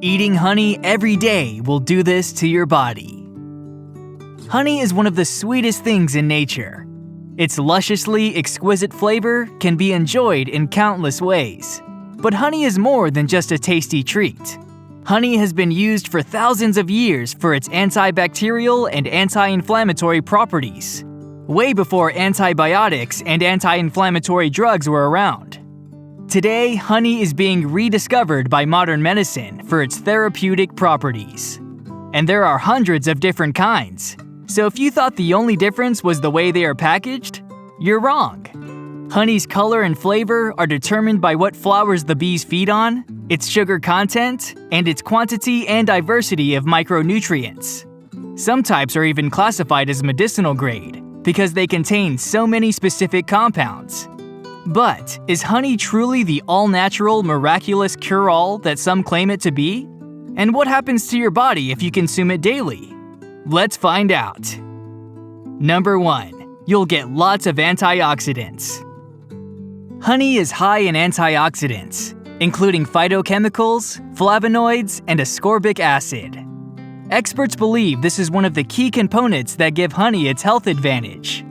Eating honey every day will do this to your body. Honey is one of the sweetest things in nature. Its lusciously exquisite flavor can be enjoyed in countless ways. But honey is more than just a tasty treat. Honey has been used for thousands of years for its antibacterial and anti-inflammatory properties, way before antibiotics and anti-inflammatory drugs were around. Today, honey is being rediscovered by modern medicine for its therapeutic properties. And there are hundreds of different kinds. So if you thought the only difference was the way they are packaged, you're wrong. Honey's color and flavor are determined by what flowers the bees feed on, its sugar content, and its quantity and diversity of micronutrients. Some types are even classified as medicinal grade because they contain so many specific compounds. But is honey truly the all-natural, miraculous cure-all that some claim it to be? And what happens to your body if you consume it daily? Let's find out. Number 1. You'll get lots of antioxidants. Honey is high in antioxidants, including phytochemicals, flavonoids, and ascorbic acid. Experts believe this is one of the key components that give honey its health advantage.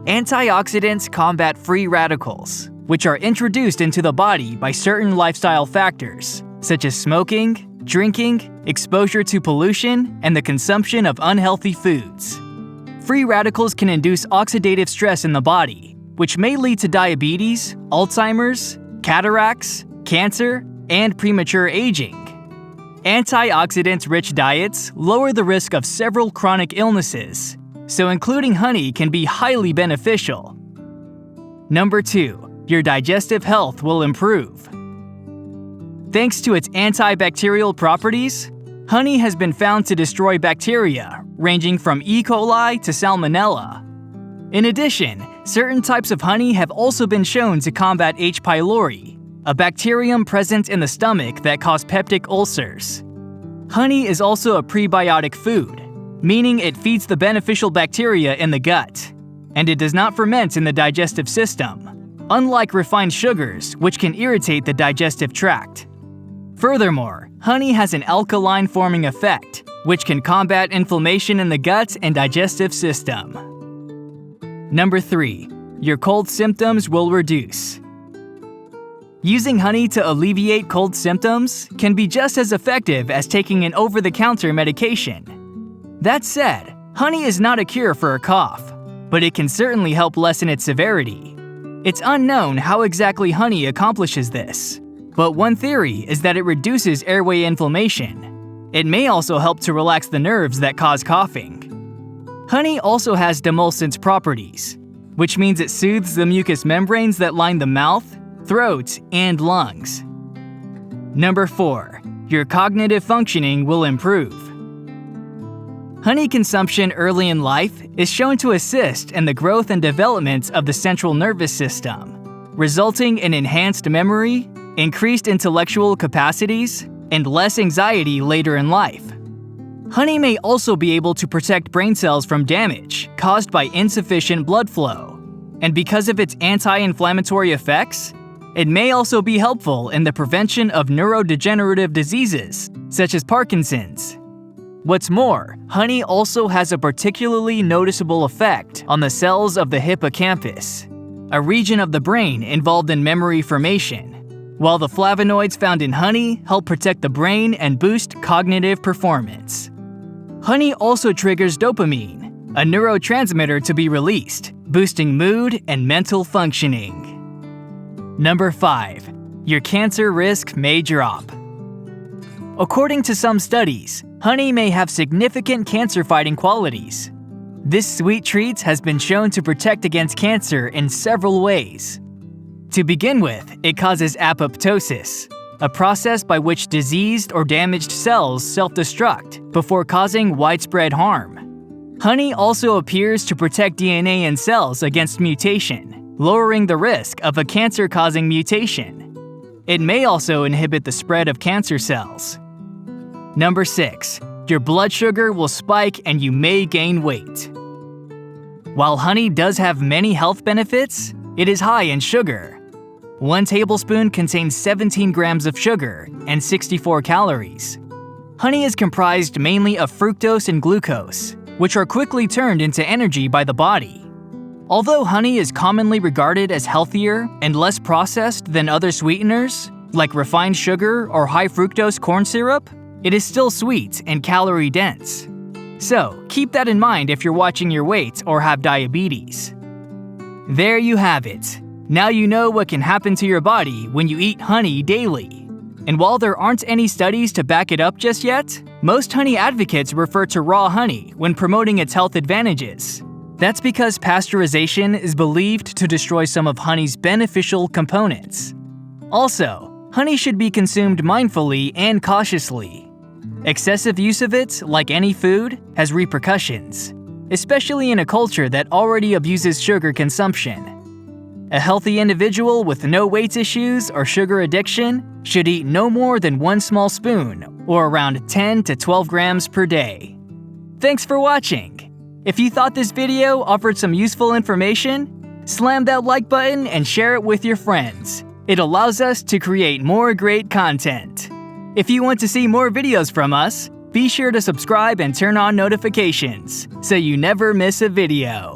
Antioxidants combat free radicals, which are introduced into the body by certain lifestyle factors, such as smoking, drinking, exposure to pollution, and the consumption of unhealthy foods. Free radicals can induce oxidative stress in the body, which may lead to diabetes, Alzheimer's, cataracts, cancer, and premature aging. Antioxidant-rich diets lower the risk of several chronic illnesses, so including honey can be highly beneficial. Number 2. Your digestive health will improve. Thanks to its antibacterial properties, honey has been found to destroy bacteria ranging from E. coli to Salmonella. In addition, certain types of honey have also been shown to combat H. pylori, a bacterium present in the stomach that causes peptic ulcers. Honey is also a prebiotic food, meaning it feeds the beneficial bacteria in the gut, and it does not ferment in the digestive system, unlike refined sugars, which can irritate the digestive tract. Furthermore, honey has an alkaline-forming effect, which can combat inflammation in the gut and digestive system. Number 3. Your cold symptoms will reduce. Using honey to alleviate cold symptoms can be just as effective as taking an over-the-counter medication. That said, honey is not a cure for a cough, but it can certainly help lessen its severity. It's unknown how exactly honey accomplishes this, but one theory is that it reduces airway inflammation. It may also help to relax the nerves that cause coughing. Honey also has demulcent properties, which means it soothes the mucous membranes that line the mouth, throat, and lungs. Number 4. Your cognitive functioning will improve. Honey consumption early in life is shown to assist in the growth and development of the central nervous system, resulting in enhanced memory, increased intellectual capacities, and less anxiety later in life. Honey may also be able to protect brain cells from damage caused by insufficient blood flow, and because of its anti-inflammatory effects, it may also be helpful in the prevention of neurodegenerative diseases, such as Parkinson's. What's more, honey also has a particularly noticeable effect on the cells of the hippocampus, a region of the brain involved in memory formation, while the flavonoids found in honey help protect the brain and boost cognitive performance. Honey also triggers dopamine, a neurotransmitter to be released, boosting mood and mental functioning. Number 5. Your cancer risk may drop. According to some studies, honey may have significant cancer-fighting qualities. This sweet treat has been shown to protect against cancer in several ways. To begin with, it causes apoptosis, a process by which diseased or damaged cells self-destruct before causing widespread harm. Honey also appears to protect DNA in cells against mutation, lowering the risk of a cancer-causing mutation. It may also inhibit the spread of cancer cells. Number 6. Your blood sugar will spike and you may gain weight. While honey does have many health benefits, it is high in sugar. 1 tablespoon contains 17 grams of sugar and 64 calories. Honey is comprised mainly of fructose and glucose, which are quickly turned into energy by the body. Although honey is commonly regarded as healthier and less processed than other sweeteners, like refined sugar or high fructose corn syrup, it is still sweet and calorie-dense. So, keep that in mind if you're watching your weight or have diabetes. There you have it. Now you know what can happen to your body when you eat honey daily. And while there aren't any studies to back it up just yet, most honey advocates refer to raw honey when promoting its health advantages. That's because pasteurization is believed to destroy some of honey's beneficial components. Also, honey should be consumed mindfully and cautiously. Excessive use of it, like any food, has repercussions, especially in a culture that already abuses sugar consumption. A healthy individual with no weight issues or sugar addiction should eat no more than 1 small spoon, or around 10 to 12 grams per day. Thanks for watching! If you thought this video offered some useful information, slam that like button and share it with your friends. It allows us to create more great content. If you want to see more videos from us, be sure to subscribe and turn on notifications so you never miss a video.